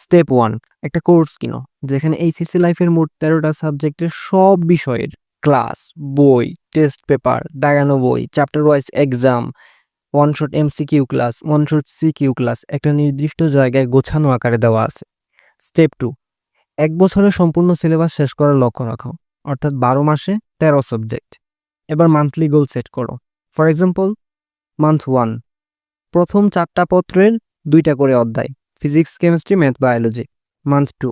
Step 1, একটা course কিনো। যেখানে এইচএসসি লাইফের মোট ১৩টা সাবজেক্টের সব বিষয়ের ক্লাস, বই, টেস্ট পেপার, দাগানো বই, chapter wise exam, one shot MCQ class, one shot CQ class একটা নির্দিষ্ট জায়গায় গোছানো আকারে দেওয়া আছে। স্টেপ 2, ১ বছরে সম্পূর্ণ সিলেবাস শেষ করার লক্ষ্য রাখো, অর্থাৎ ১২ মাসে ১৩ সাবজেক্ট। এবার মান্থলি গোল সেট করো। ফর এক্সাম্পল, মান্থ 1, প্রথম 4টা পত্রের 2টা করে অধ্যায়, physics, chemistry, math, biology. Month 2,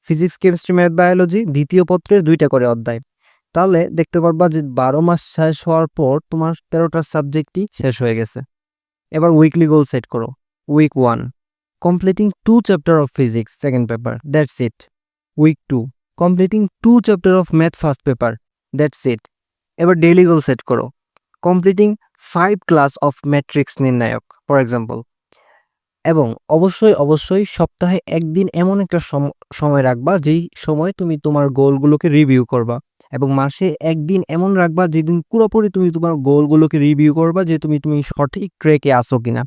physics, chemistry, math, biology দ্বিতীয় পত্রের 2টা করে অধ্যায়। তাহলে দেখতে পারবা যে ১২ মাস শেষ হওয়ার পর তোমার ১৩টা সাবজেক্টই শেষ হয়ে গেছে। এবার উইকলি গোল সেট করো। Week 1, completing 2 chapter of physics second paper, that's it. Week 2, completing 2 chapter of math first paper, that's it. এবার ডেইলি গোল সেট করো। কমপ্লিটিং 5 ক্লাস অফ ম্যাট্রিক্স নির্ণায়ক, ফর এক্সাম্পল। এবং অবশ্যই সপ্তাহে একদিন এমন একটা সময় রাখবা যেই সময় তুমি তোমার গোলগুলোকে রিভিউ করবা, এবং মাসে একদিন এমন রাখবা যেদিন পুরোপুরি তুমি তোমার গোলগুলোকে রিভিউ করবা যে তুমি সঠিক ট্র্যাকে আসো কিনা।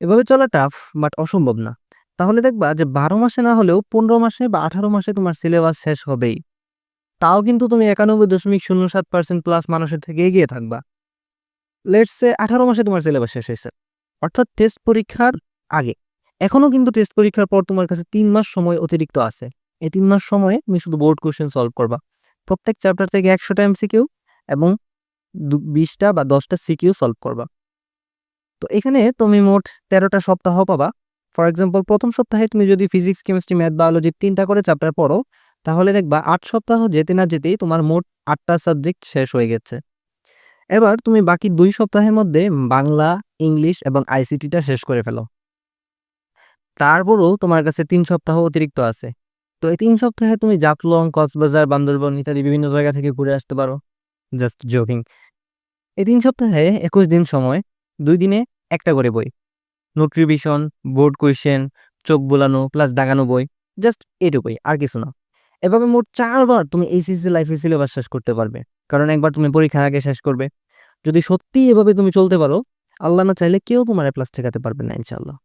এভাবে চলা টাফ, বাট অসম্ভব না। তাহলে দেখবা যে ১২ মাসে না হলেও ১৫ মাসে বা ১৮ মাসে তোমার সিলেবাস শেষ হবেই। তাও কিন্তু তুমি ৯১.০৭% প্লাস মানুষের থেকে এগিয়ে থাকবা। লেটস সে ১৮ মাসে তোমার সিলেবাস শেষ হয়েছে, অর্থাৎ টেস্ট পরীক্ষার আগে। এখনো কিন্তু টেস্ট পরীক্ষার পর তোমার কাছে ৩ মাস সময় অতিরিক্ত আছে। এই ৩ মাস সময়ে তুমি শুধু বোর্ড কোশ্চেন সলভ করবা। প্রত্যেক চ্যাপ্টার থেকে ১০০টা এমসিকিউ এবং ২০টা বা ১০টা সিকিউ সলভ করবা। তো এখানে তুমি মোট ১৩টা সপ্তাহ পাবা। ফর এক্সাম্পল, প্রথম সপ্তাহে তুমি যদি ফিজিক্স, কেমিস্ট্রি, ম্যাথ, বায়োলজি ৩টা করে চ্যাপ্টার পড়ো, তাহলে দেখবা ৮ সপ্তাহ যেতে না যেতেই তোমার মোট ৮টা সাবজেক্ট শেষ হয়ে গেছে। এবার তুমি বাকি ২ সপ্তাহের মধ্যে বাংলা, ইংলিশ এবং আইসিটিটা শেষ করে ফেলো। তারপরও তোমার কাছে ৩ সপ্তাহ অতিরিক্ত আছে। তো এই ৩ সপ্তাহে তুমি জাফলং, কক্সবাজার, বান্দরবন ইত্যাদি বিভিন্ন জায়গা থেকে ঘুরে আসতে পারো। Just joking. এই ৩ সপ্তাহে ২১ দিন সময়, ২ দিনে একটা করে বই, নোট রিভিশন, বোর্ড কোয়েশ্চেন, চোখ বোলানো প্লাস দাগানো বই, জাস্ট এটুকুই, আর কিছু না। এভাবে মোট ৪ বার তুমি এইচএসসি লাইফের সিলেবাস শেষ করতে পারবে, কারণ একবার তুমি পরীক্ষার আগে শেষ করবে। যদি সত্যিই এভাবে তুমি চলতে পারো, আল্লাহ না চাইলে কেউ তোমার এ প্লাস ঠেকাতে পারবে না, ইনশাআল্লাহ।